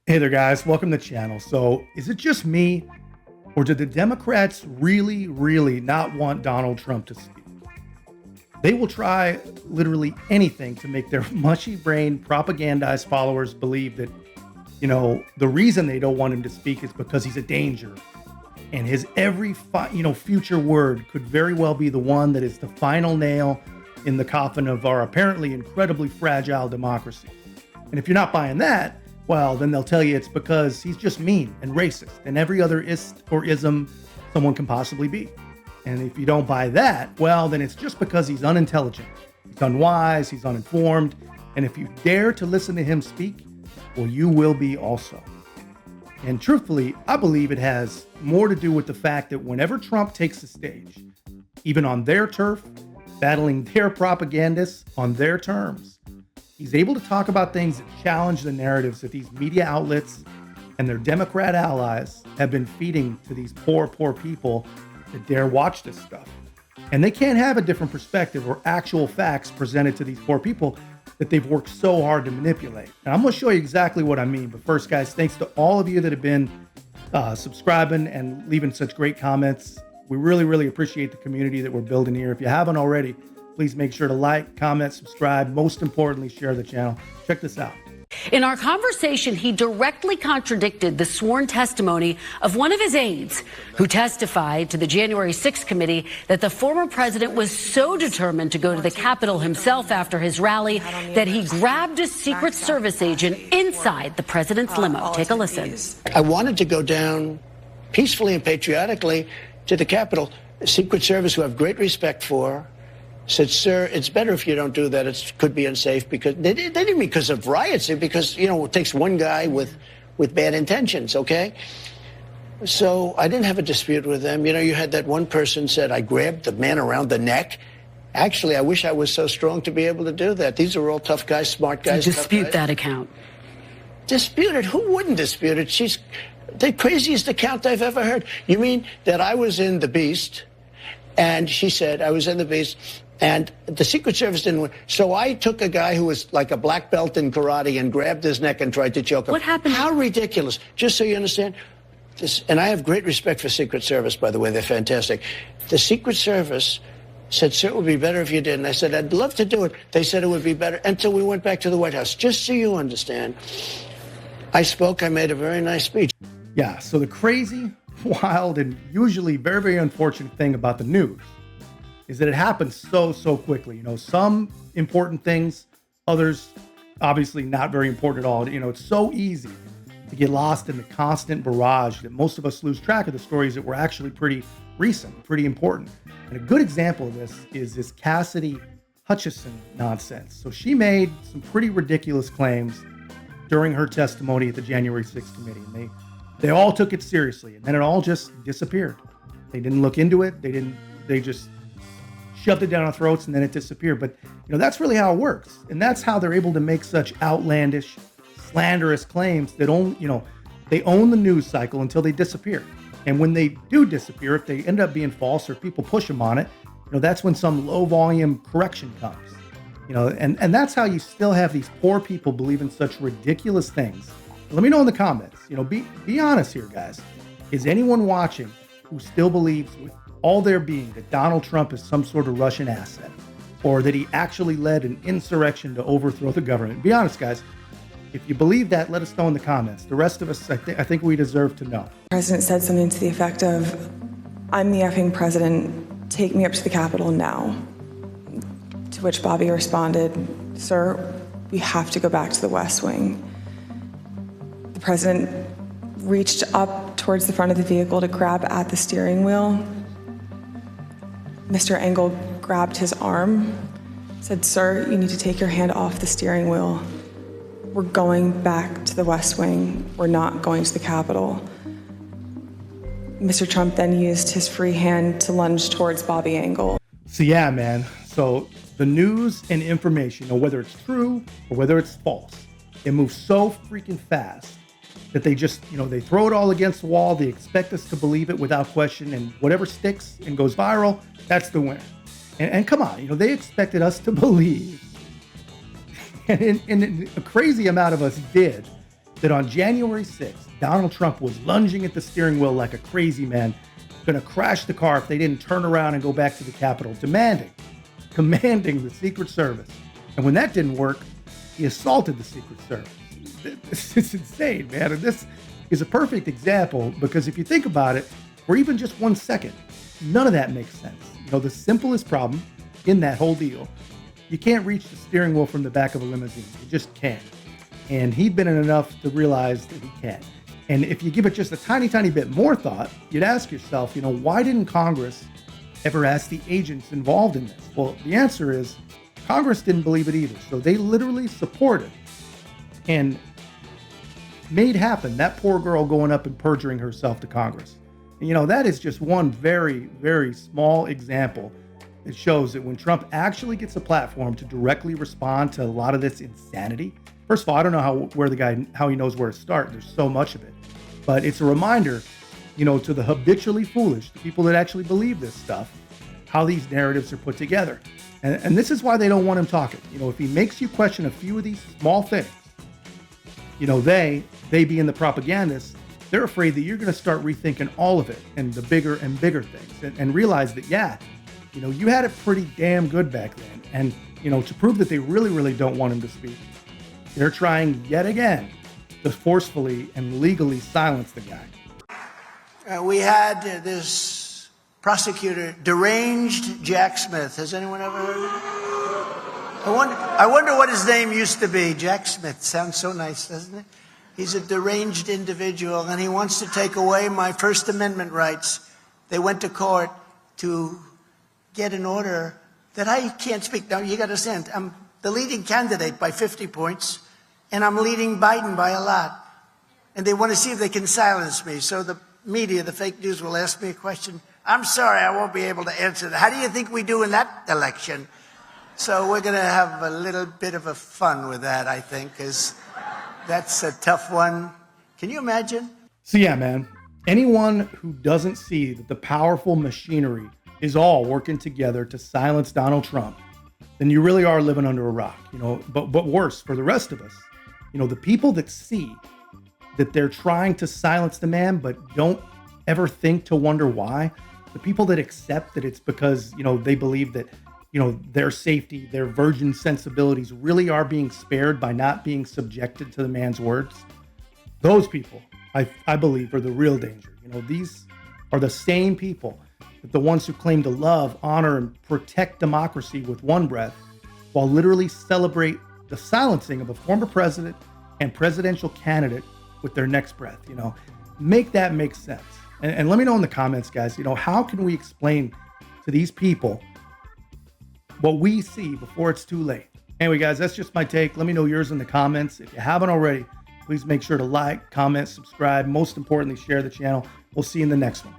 Hey there, guys. Welcome to the channel. So, is it just me, or did the Democrats really not want Donald Trump to speak? They will try literally anything to make their mushy-brained propagandized followers believe that, the reason they don't want him to speak is because he's a danger, and his every future word could very well be the one that is the final nail in the coffin of our apparently incredibly fragile democracy. And if you're not buying that, well, then they'll tell you it's because he's just mean and racist and every other ist or ism someone can possibly be. And if you don't buy that, well, then it's just because he's unintelligent, he's unwise, he's uninformed. And if you dare to listen to him speak, well, you will be also. And truthfully, I believe it has more to do with the fact that whenever Trump takes the stage, even on their turf, battling their propagandists on their terms, he's able to talk about things that challenge the narratives that these media outlets and their Democrat allies have been feeding to these poor people that dare watch this stuff. And they can't have a different perspective or actual facts presented to these poor people that they've worked so hard to manipulate. And I'm going to show you exactly what I mean. But first, guys, thanks to all of you that have been subscribing and leaving such great comments. We really appreciate the community that we're building here. If you haven't already, please make sure to like, comment, subscribe. Most importantly, share the channel. Check this out. In our conversation, he directly contradicted the sworn testimony of one of his aides who testified to the January 6th committee that the former president was so determined to go to the Capitol himself after his rally that he grabbed a Secret Service agent inside the president's limo. Take a listen. I wanted to go down peacefully and patriotically to the Capitol. The Secret Service, who I have great respect for, said, "Sir, it's better if you don't do that. It could be unsafe." Because they didn't because of riots, because it takes one guy with bad intentions. Okay, so I didn't have a dispute with them. You had that one person said I grabbed the man around the neck. Actually, I wish I was so strong to be able to do that. These are all tough guys, smart guys. Dispute that account. Dispute it? Who wouldn't dispute it? She's the craziest account I've ever heard. You mean that I was in the Beast? And she said I was in the Beast. And the Secret Service didn't win. So I took a guy who was like a black belt in karate and grabbed his neck and tried to choke him. What happened? How ridiculous. Just so you understand, and I have great respect for Secret Service, by the way. They're fantastic. The Secret Service said, "Sir, it would be better if you did." And I said, "I'd love to do it." They said it would be better until we went back to the White House. Just so you understand, I made a very nice speech. Yeah, so the crazy, wild, and usually very unfortunate thing about the news is that it happens so quickly. Some important things, others obviously not very important at all. It's so easy to get lost in the constant barrage that most of us lose track of the stories that were actually pretty recent, pretty important. And a good example of this is this Cassidy Hutchinson nonsense. So she made some pretty ridiculous claims during her testimony at the January 6th committee. And they all took it seriously, and then it all just disappeared. They didn't look into it. They just shoved it down our throats, and then it disappeared. But that's really how it works, and that's how they're able to make such outlandish, slanderous claims that they own the news cycle until they disappear. And when they do disappear, if they end up being false or people push them on it, that's when some low volume correction comes. And that's how you still have these poor people believing such ridiculous things. Let me know in the comments. Be honest here, guys. Is anyone watching who still believes with all their being that Donald Trump is some sort of Russian asset, or that he actually led an insurrection to overthrow the government? Be honest, guys. If you believe that, let us know in the comments. The rest of us, I think we deserve to know. The president said something to the effect of, "I'm the effing president. Take me up to the Capitol now." To which Bobby responded, "Sir, we have to go back to the West Wing." The president reached up towards the front of the vehicle to grab at the steering wheel. Mr. Engel grabbed his arm, said, "Sir, you need to take your hand off the steering wheel. We're going back to the West Wing. We're not going to the Capitol." Mr. Trump then used his free hand to lunge towards Bobby Engel. So yeah, man. So the news and information, whether it's true or whether it's false, it moves so freaking fast that they just, they throw it all against the wall. They expect us to believe it without question, and whatever sticks and goes viral, that's the winner. And come on, they expected us to believe, and a crazy amount of us did, that on January 6th, Donald Trump was lunging at the steering wheel like a crazy man, going to crash the car if they didn't turn around and go back to the Capitol, commanding the Secret Service. And when that didn't work, he assaulted the Secret Service. It's insane, man. And this is a perfect example because if you think about it, for even just 1 second, none of that makes sense. You know, the simplest problem in that whole deal, you can't reach the steering wheel from the back of a limousine. You just can't. And he'd been in enough to realize that he can. And if you give it just a tiny, tiny bit more thought, you'd ask yourself, you know, why didn't Congress ever ask the agents involved in this? Well, the answer is Congress didn't believe it either. So they literally supported and made happen that poor girl going up and perjuring herself to Congress. And, you know, that is just one very, very small example. It shows that when Trump actually gets a platform to directly respond to a lot of this insanity, first of all, I don't know how he knows where to start. There's so much of it. But it's a reminder, you know, to the habitually foolish, the people that actually believe this stuff, how these narratives are put together. And this is why they don't want him talking. You know, if he makes you question a few of these small things, you know, they being the propagandists, they're afraid that you're going to start rethinking all of it and the bigger and bigger things and realize that, yeah, you know, you had it pretty damn good back then. And, you know, to prove that they really, really don't want him to speak, they're trying yet again to forcefully and legally silence the guy. We had this prosecutor, deranged Jack Smith. Has anyone ever heard of him? I wonder what his name used to be. Jack Smith. Sounds so nice, doesn't it? He's a deranged individual, and he wants to take away my First Amendment rights. They went to court to get an order that I can't speak. Now, you got to understand, I'm the leading candidate by 50 points, and I'm leading Biden by a lot. And they want to see if they can silence me. So the media, the fake news, will ask me a question. I'm sorry, I won't be able to answer that. How do you think we do in that election? So we're going to have a little bit of a fun with that, I think, because that's a tough one. Can you imagine? So yeah, man, anyone who doesn't see that the powerful machinery is all working together to silence Donald Trump, then you really are living under a rock, you know, but worse for the rest of us. You know, the people that see that they're trying to silence the man, but don't ever think to wonder why, the people that accept that it's because, you know, they believe that, you know, their safety, their virgin sensibilities really are being spared by not being subjected to the man's words. Those people, I believe, are the real danger. You know, these are the same people that the ones who claim to love, honor, and protect democracy with one breath, while literally celebrate the silencing of a former president and presidential candidate with their next breath. You know, make that make sense. And let me know in the comments, guys, you know, how can we explain to these people what we see before it's too late? Anyway, guys, that's just my take. Let me know yours in the comments. If you haven't already, please make sure to like, comment, subscribe. Most importantly, share the channel. We'll see you in the next one.